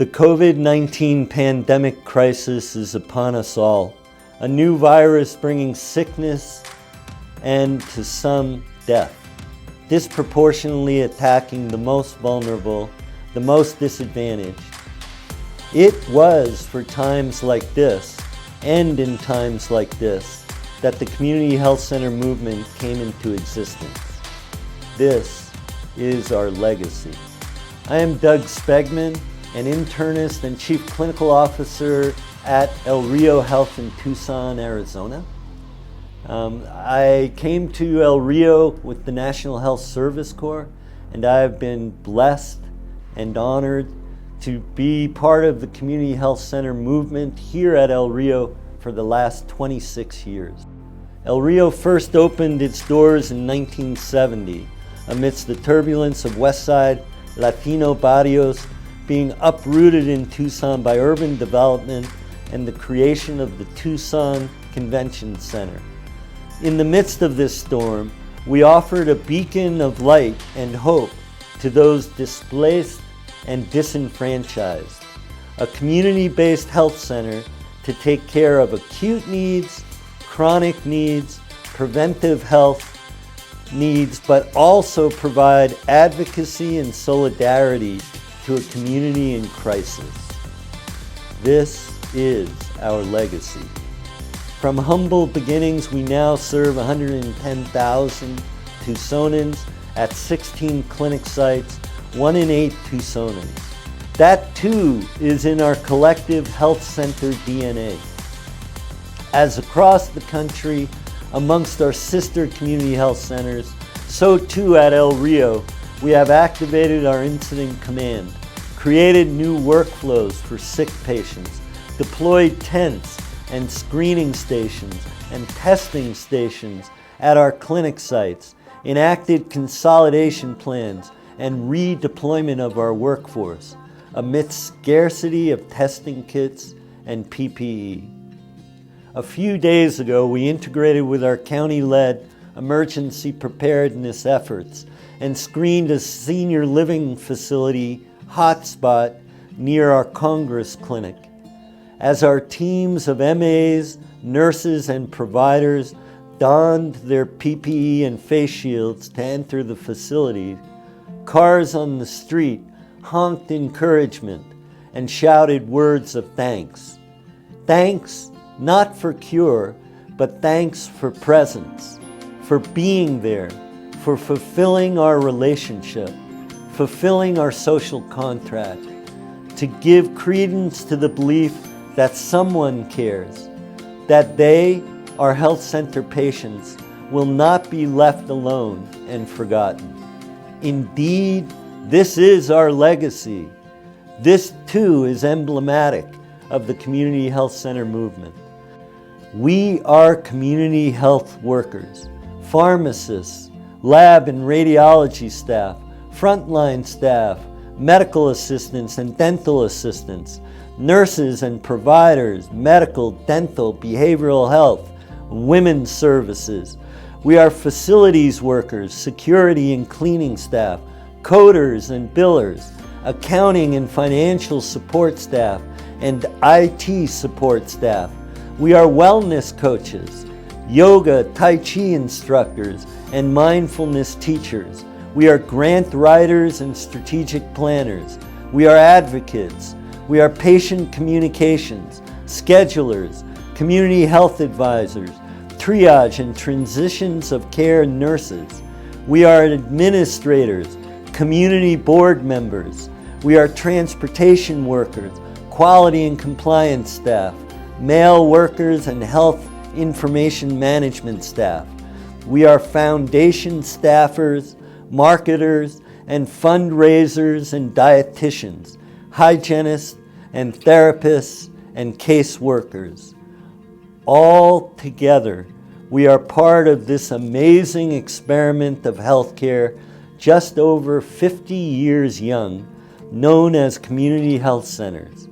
The COVID-19 pandemic crisis is upon us all, a new virus bringing sickness and, to some, death, disproportionately attacking the most vulnerable, the most disadvantaged. It was for times like this, and in times like this, that the Community Health Center movement came into existence. This is our legacy. I am Doug Spegman, an internist and Chief Clinical Officer at El Rio Health in Tucson, Arizona. I came to El Rio with the National Health Service Corps, and I have been blessed and honored to be part of the Community Health Center movement here at El Rio for the last 26 years. El Rio first opened its doors in 1970 amidst the turbulence of West Side Latino barrios being uprooted in Tucson by urban development and the creation of the Tucson Convention Center. In the midst of this storm, we offered a beacon of light and hope to those displaced and disenfranchised, a community-based health center to take care of acute needs, chronic needs, preventive health needs, but also provide advocacy and solidarity to a community in crisis. This is our legacy. From humble beginnings, we now serve 110,000 Tucsonans at 16 clinic sites, 1 in 8 Tucsonans. That too is in our collective health center DNA. As across the country, amongst our sister community health centers, so too at El Rio, we have activated our incident command, created new workflows for sick patients, deployed tents and screening stations and testing stations at our clinic sites, enacted consolidation plans and redeployment of our workforce amidst scarcity of testing kits and PPE. A few days ago, we integrated with our county-led emergency preparedness efforts and screened a senior living facility hotspot near our Congress clinic. As our teams of MAs, nurses, and providers donned their PPE and face shields to enter the facility, cars on the street honked encouragement and shouted words of thanks. Thanks not for cure, but thanks for presence, for being there, for fulfilling our relationship, fulfilling our social contract, to give credence to the belief that someone cares, that they, our health center patients, will not be left alone and forgotten. Indeed, this is our legacy. This too is emblematic of the Community Health Center movement. We are community health workers, pharmacists, lab and radiology staff, frontline staff, medical assistants and dental assistants, nurses and providers, medical, dental, behavioral health, women's services. We are facilities workers, security and cleaning staff, coders and billers, accounting and financial support staff, and IT support staff. We are wellness coaches, yoga, Tai Chi instructors, and mindfulness teachers. We are grant writers and strategic planners. We are advocates. We are patient communications, schedulers, community health advisors, triage and transitions of care nurses. We are administrators, community board members. We are transportation workers, quality and compliance staff, mail workers, and health information management staff. We are foundation staffers, marketers, and fundraisers and dietitians, hygienists and therapists and caseworkers. All together, we are part of this amazing experiment of healthcare just over 50 years young, known as community health centers.